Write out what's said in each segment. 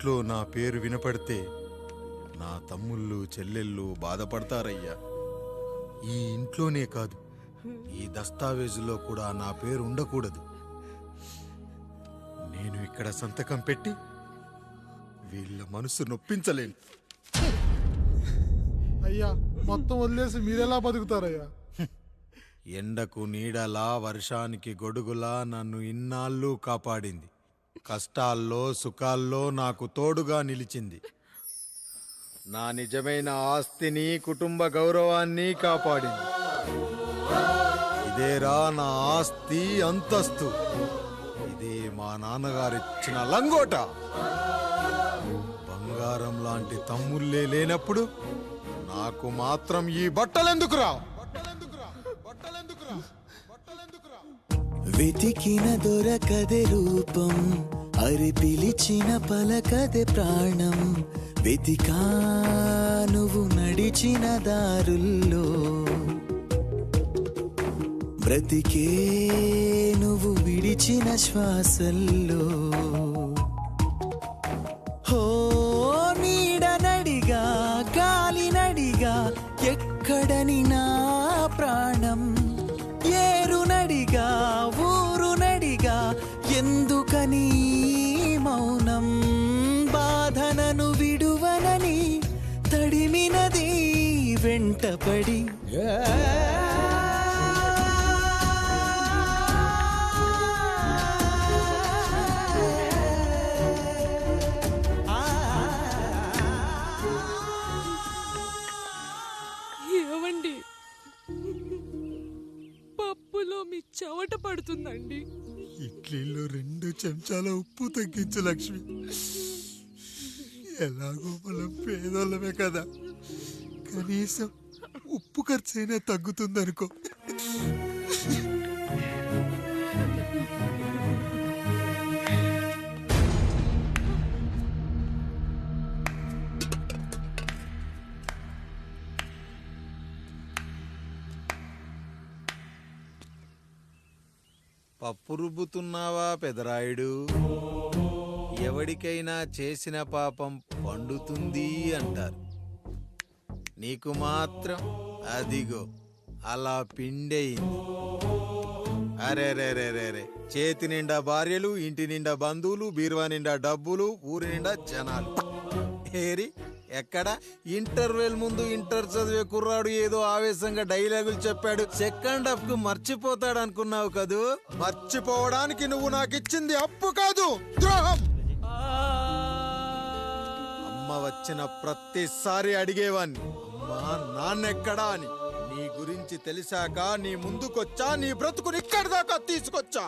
ఇంట్లో నా పేరు వినపడితే నా తమ్ముళ్ళు చెల్లెళ్ళు బాధపడతారయ్యా. ఈ ఇంట్లోనే కాదు, ఈ దస్తావేజులో కూడా నా పేరు ఉండకూడదు. నేను ఇక్కడ సంతకం పెట్టి వీళ్ళ మనసు నొప్పించలేను. అయ్యా, మొత్తం వదిలేసి మీరెలా బతుకుతారయ్యా? ఎండకు నీడలా, వర్షానికి గొడుగులా నన్ను ఇన్నాళ్ళు కాపాడింది. కష్టాల్లో సుఖాల్లో నాకు తోడుగా నిలిచింది. నా నిజమైన ఆస్తిని, కుటుంబ గౌరవాన్ని కాపాడింది. ఇదేరా నా ఆస్తి, అంతస్తు. ఇదే మా నాన్నగారిచ్చిన లంగోట. బంగారం లాంటి తమ్ముళ్ళే లేనప్పుడు నాకు మాత్రం ఈ బట్టలెందుకురా? వెతికిన దొరకదే రూపం, అరి పిలిచిన పలకదే ప్రాణం. వెతికా నువ్వు నడిచిన దారుల్లో, బ్రతికే నువ్వు విడిచిన శ్వాసల్లో. హో నీడనడిగా, గాలినడిగా, ఎక్కడని నా ప్రాణం. ఏరునడిగా, ఊరునడిగా, ఎందుకని మౌనం. బాధనను విడువనని తడిమినది వెంటపడి. ఏవండి, పప్పులో మీ చెమట పడుతుందండి. ఇడ్లీలో 2 చెంచాల ఉప్పు తగ్గించు లక్ష్మి. ఎలాగో మనం పేదోళ్ళమే కదా, కనీసం ఉప్పు ఖర్చైనా తగ్గుతుందనుకో. పప్పు రుబ్బుతున్నావా పెదరాయుడు? ఎవడికైనా చేసిన పాపం పండుతుంది అంటారు. నీకు మాత్రం అదిగో అలా పిండయింది. అరే రే రే రే రే, చేతి నిండా భార్యలు, ఇంటి నిండా బంధువులు, బీరువా నిండా డబ్బులు, ఊరి నిండా జనాలు. ఏరి ఎక్కడ? ఇంటర్వెల్ ముందు ఇంటర్ చదివే కుర్రాడు ఏదో ఆవేశంగా డైలాగులు చెప్పాడు, సెకండ్ హాఫ్ కు మర్చిపోతాడు అనుకున్నావు కదూ? మర్చిపోవడానికి నువ్వు నాకు ఇచ్చింది అప్పు కాదు, ద్రోహం. అమ్మ వచ్చిన ప్రతిసారి అడిగేవాణ్ణి, అమ్మా నాన్నెక్కడా అని. నీ గురించి తెలిసాక నీ ముందుకొచ్చా, నీ బ్రతుకుని ఇక్కడి దాకా తీసుకొచ్చా.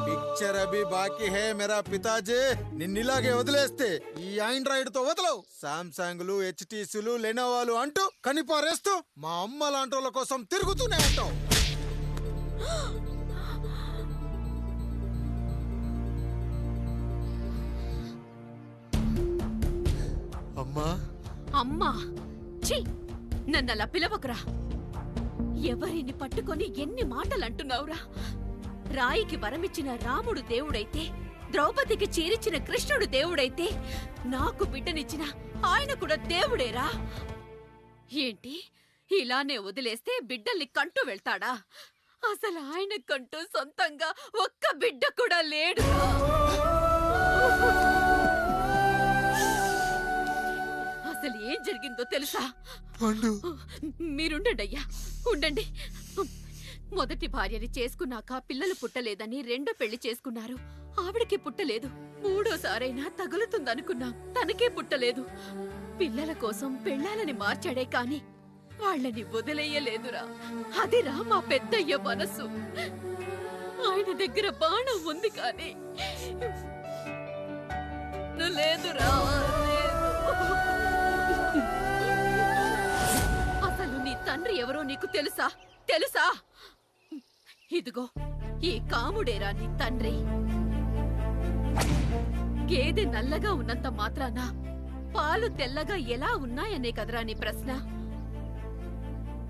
పిక్చర్ అభి బాకీ హే మేరా పితాజీ. నిన్నిలాగే వదిలేస్తే ఈ ఆండ్రాయిడ్ తో వదలవు. సామ్సంగ్లు, హెచ్టీసీలు, లెనోవాలు అంటూ కనిపారేస్తూ మా అమ్మ లాంటోళ్ళ కోసం తిరుగుతూనే ఉంటావు. అమ్మా అమ్మా, ఛీ, నన్నలా పిలవకురా. ఎవరిని పట్టుకొని ఎన్ని మాటలు అంటున్నావురా? రాయికి వరమిచ్చిన రాముడు దేవుడైతే, ద్రౌపదికి చీరిచ్చిన కృష్ణుడు దేవుడైతే, నాకు బిడ్డనిచ్చిన ఆయన కూడా దేవుడేరా. ఏంటి, ఇలానే వదిలేస్తే బిడ్డల్ని కంటూ వెళ్తాడా? అసలు ఆయన కంటూ సొంతంగా ఒక్క బిడ్డ కూడా లేడు. అసలు ఏం జరిగిందో తెలుసా? మీరుండండి అయ్యా, ఉండండి. మొదటి భార్యని చేసుకున్నాక పిల్లలు పుట్టలేదని రెండో పెళ్లి చేసుకున్నారు. ఆవిడకి పుట్టలేదు. మూడోసారైనా తగులుతుందనుకున్నాం, తనకే పుట్టలేదు. పిల్లల కోసం పెళ్ళాలని మార్చాడే కాని వాళ్ళని వదిలేయలేదురా. అదిరా మా పెద్దయ్య మనసు. ఆయన దగ్గర బాణం ఉంది కానీ లేదురా, లేదు. అసలు నీ తండ్రి ఎవరో నీకు తెలుసా? తెలుసా? ఇదిగో ఈ కాముడేరా నీ తండ్రి. గేదె నల్లగా ఉన్నంత మాత్రాన పాలు తెల్లగా ఎలా ఉన్నాయనే కదరా నీ ప్రశ్న.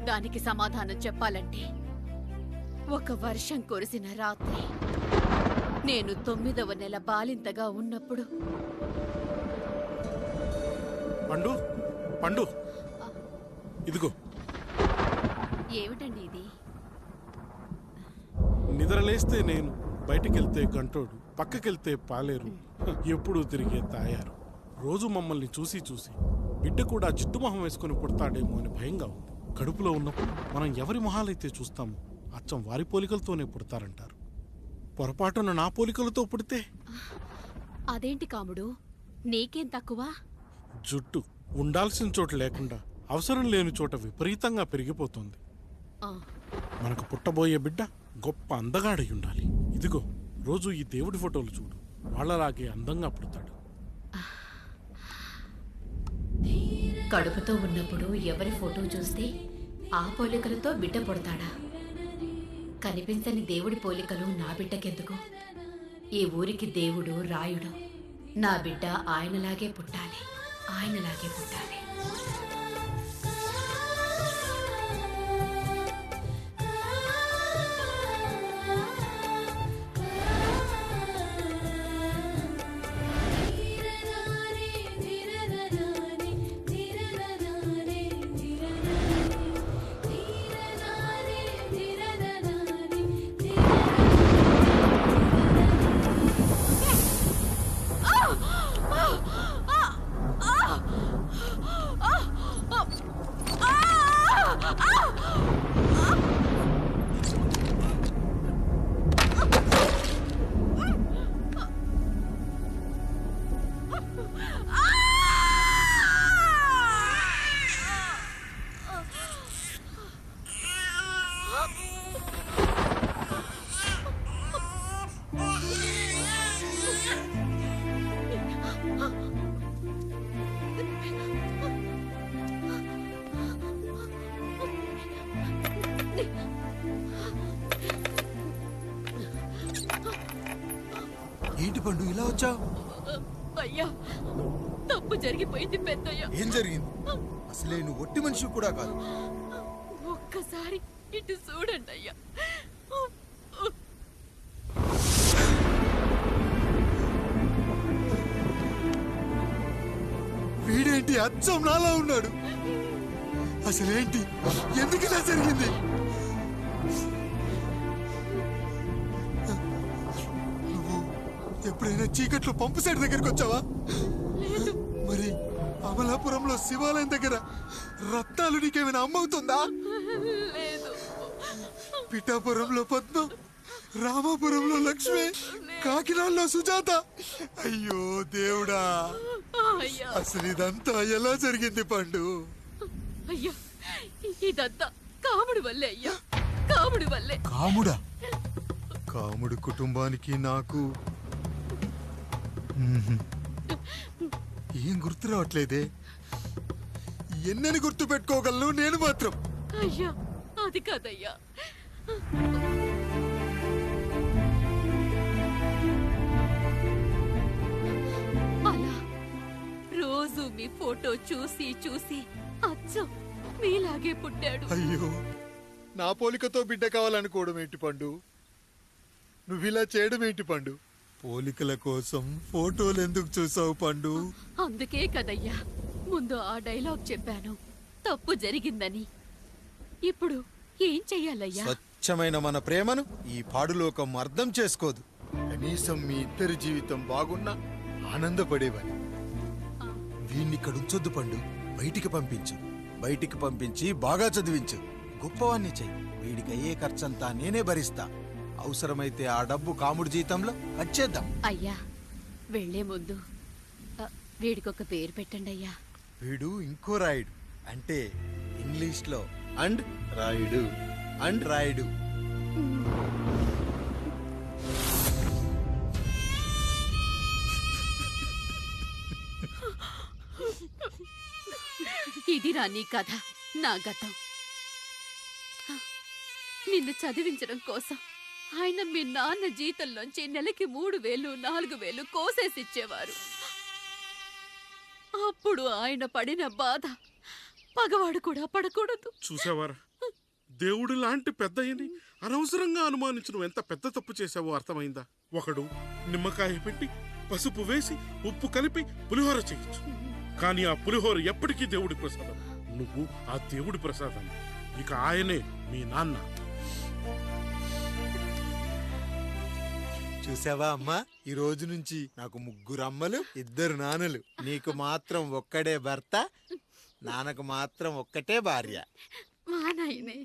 దానికి సమాధానం చెప్పాలంటే, ఒక వర్షం కురిసిన రాత్రి నేను 9వ నెల బాలింతగా ఉన్నప్పుడు పండు పండు ఇదిగో ఏమిటండి ఇది? నిద్రలేస్తే నేను, బయటికెళ్తే గంటోడు, పక్కకెళ్తే పాలేరు, ఎప్పుడూ తిరిగే తాయారు. రోజు మమ్మల్ని చూసి చూసి బిడ్డ కూడా చిట్టుమొహం వేసుకుని పుడతాడేమో అని భయంగా ఉంది. కడుపులో ఉన్నప్పుడు మనం ఎవరి మొహాలైతే చూస్తామో అచ్చం వారి పోలికలతోనే పుడతారంటారు. పొరపాటున నా పోలికలతో పుడితే? అదేంటి కాముడు, నీకేం తక్కువ? జుట్టు ఉండాల్సిన చోట లేకుండా అవసరం లేని చోట విపరీతంగా పెరిగిపోతుంది. ఆ, మనకు పుట్టబోయే బిడ్డ గొప్ప అందగాడై ఉండాలి. ఇదిగో రోజు ఈ దేవుడి ఫోటోలు చూడు, వాళ్ళలాగే అందంగా పుడతాడు. కడుపుతో ఉన్నప్పుడు ఎవరి ఫోటో చూస్తే ఆ పోలికలతో బిడ్డ పుడతాడా? కనిపించని దేవుడి పోలికలు నా బిడ్డకెందుకు? ఈ ఊరికి దేవుడు రాయుడు. నా బిడ్డ ఆయనలాగే పుట్టాలి, ఆయనలాగే పుట్టాలి. ఏంటి పండు ఇలా వచ్చావు? అయ్యా, తప్పు జరిగిపోయింది పెద్దయ్య. ఏం జరిగింది? అసలే నువ్వు ఒట్టి మనిషి కూడా కాదు. ఒక్కసారి ఇటు చూడండి అయ్యా. వీడేంటి అచ్చం నాలా ఉన్నాడు? అసలేంటి, ఎందుకు ఇలా జరిగింది? నువ్వు ఎప్పుడైనా చీకట్లో పంపు సైడ్ దగ్గరికి వచ్చావా? మరి అమలాపురంలో శివాలయం దగ్గర రత్నాలు నీకేమైనా అమ్మవుతుందా? లేదు. పిఠాపురంలో పద్మ, రామాపురంలో లక్ష్మి, కాకినాడలో సుజాత. అయ్యో దేవుడా, అయ్యా, అసలు ఇదంతా ఎలా జరిగింది పండు? అయ్యా, ఇదంతా కాముడి వల్లే అయ్యా, కాముడి వల్లే. కాముడా? కాముడు కుటుంబానికి నాకు ఏం గుర్తు రావట్లేదే. ఎన్నని గుర్తు పెట్టుకోగలను నేను మాత్రం. అయ్యా, అది కాదయ్యా. అలా రోజు మీ ఫోటో చూసి చూసి అచ్చం మీలాగే పుట్టాడు. అయ్యో, నా పోలికతో బిడ్డ కావాలనుకోవడం ఏంటి పండు? నువ్విలా చేయడం ఏంటి పండు? పోలికల కోసం ఫోటోలు ఎందుకు చూసావు పండు? అందుకే కదయ్యా ముందు ఆ డైలాగ్ చెప్పాను, తప్పు జరిగిందని. ఇప్పుడు ఏం చెయ్యాలయ్యా? స్వచ్ఛమైన మన ప్రేమను ఈ పాడులోకం అర్థం చేసుకోదు. కనీసం మీ ఇద్దరి జీవితం బాగున్నా ఆనందపడేవని. వీణ్ణి ఇక్కడ ఉంచొద్దు పండు, బయటికి పంపించు. బయటికి పంపించి బాగా చదివించు, గొప్పవాణ్ణి చెయ్యి. వీడికి అయ్యే ఖర్చంతా నేనే భరిస్తా. అవసరమైతే ఆ డబ్బు కాముడి జీతంలో వచ్చేద్దాం. అయ్యా, వెళ్లే ముందు వీడికొక పేరు పెట్టండి అయ్యా. వీడు ఇంకో రాయుడు, అంటే ఇంగ్లీష్ లో అండ్ రాయుడు, అండ్ రాయుడు. ఇది రా నీ కథ, నా గతం. నిన్ను చదివించడం కోసం ఆయన మీ నాన్న జీతంలోంచి నెలకి 3,000, 4,000 కోసేసిచ్చేవారు. అప్పుడు ఆయన పడిన బాధ పగవాడు కూడా పడకూడదు. చూసావారా, దేవుడు లాంటి పెద్దయ్యని అనవసరంగా అనుమానించి నువ్వు ఎంత పెద్ద తప్పు చేశావో అర్థమైందా? ఒకడు నిమ్మకాయ పెట్టి పసుపు వేసి ఉప్పు కలిపి పులిహోర చేయొచ్చు. కానీ ఆ పులిహోర ఎప్పటికీ దేవుడి ప్రసాదం. నువ్వు ఆ దేవుడి ప్రసాదం. ఇక ఆయనే మీ నాన్న. చూసావా అమ్మా, ఈ రోజు నుంచి నాకు 3 అమ్మలు 2 నాన్నలు. నీకు మాత్రం ఒక్కడే భర్త, నాన్నకు మాత్రం ఒక్కటే భార్య. మా నాయనే.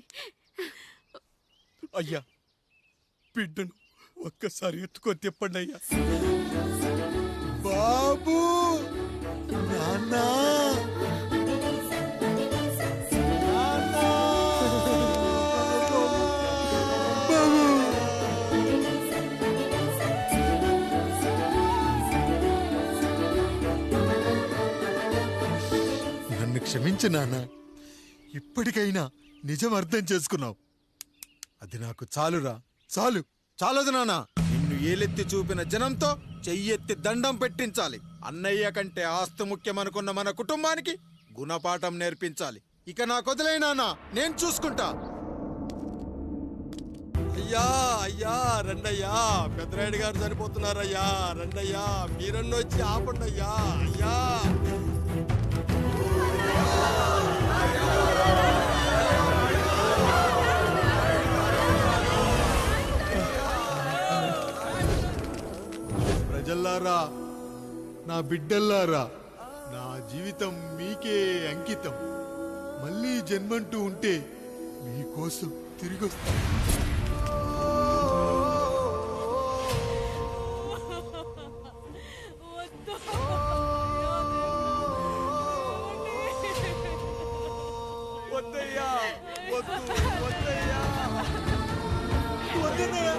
అయ్యా, బిడ్డను ఒక్కసారి ఎత్తుకొని తిప్పండి అయ్యా. బాబు, నాన్న, నన్ను క్షమించు నాన్న. ఇప్పటికైనా నిజం అర్థం చేసుకున్నావు. అది నాకు చాలురా, చాలు. చాలదు నాన్న, నిన్ను ఏలెత్తి చూపిన జనంతో చెయ్యెత్తి దండం పెట్టించాలి. అన్నయ్య కంటే ఆస్తి ముఖ్యమనుకున్న మన కుటుంబానికి గుణపాఠం నేర్పించాలి. ఇక నాకు వదిలే నాన్న, నేను చూసుకుంటా. అయ్యా అయ్యా రండయ్యా, పెద్దరాయుడు గారు చనిపోతున్నారయ్యా. రండయ్యా, మీరన్న వచ్చి ఆపండి అయ్యా. అయ్యా ప్రజల్లారా, నా బిడ్డల్లారా, నా జీవితం మీకే అంకితం. మళ్ళీ జన్మంటూ ఉంటే మీకోసం తిరిగి వస్తాను. వద్దయ్యా, వద్దు, వద్దయ్యా, వద్దయ్యా.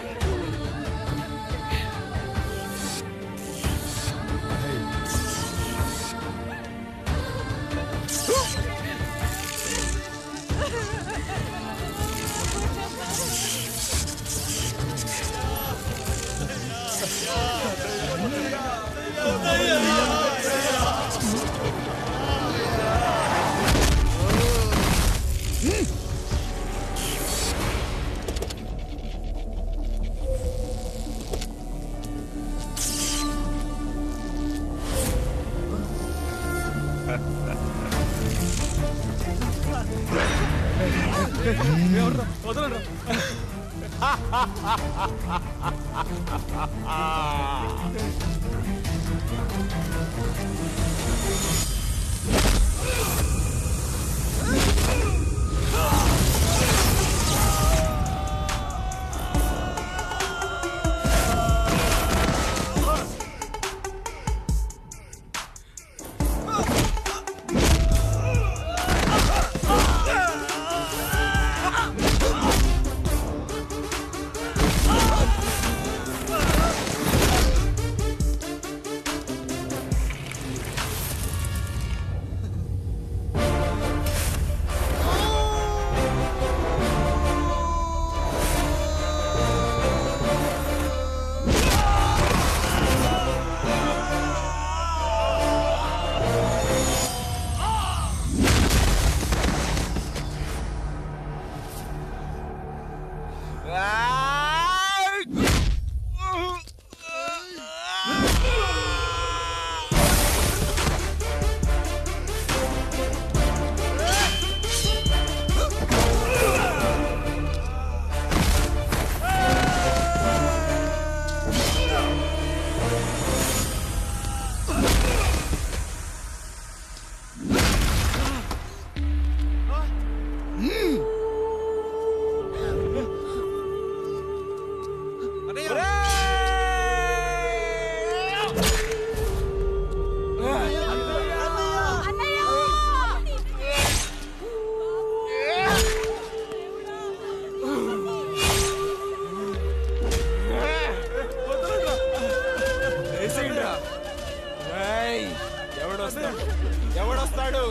ఎవడొస్తాడు?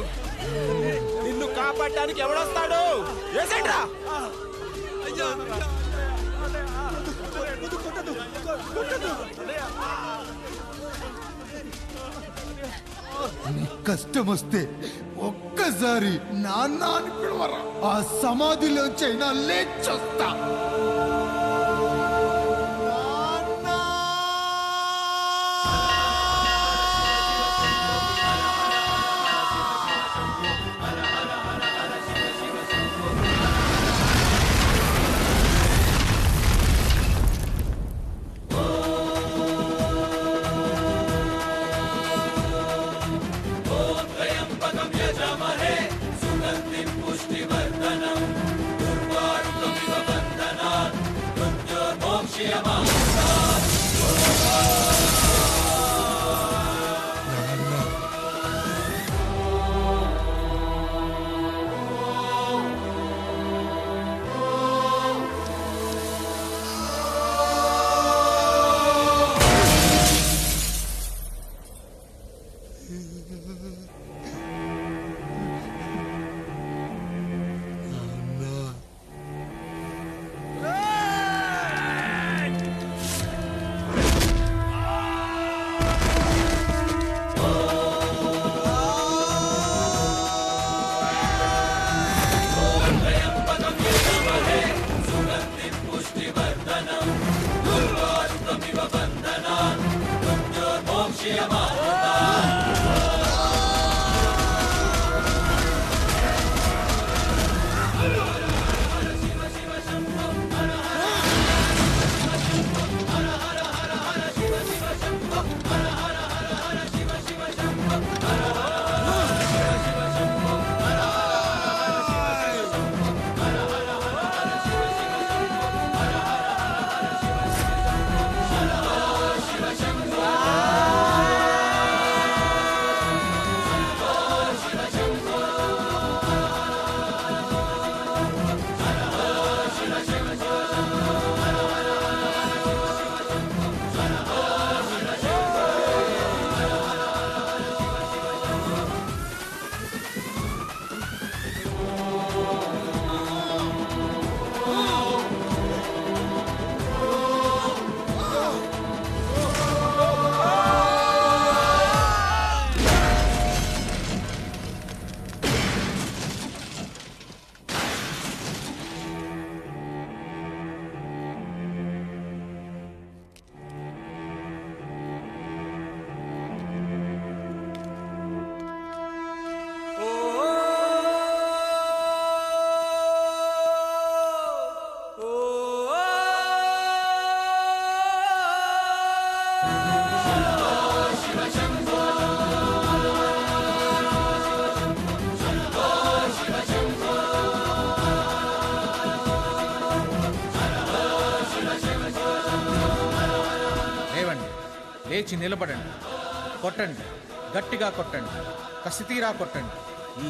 నిన్ను కాపాడడానికి ఎవడొస్తాడు? ఏసేంట్రా? కష్టం వస్తే ఒక్కసారి నాన్న అని పిలవరా, ఆ సమాధిలోంచైనా లేచొస్తా. నాన్నా! లేచి నిలబడండి, కొట్టండి, గట్టిగా కొట్టండి, కసితీరా కొట్టండి. ఈ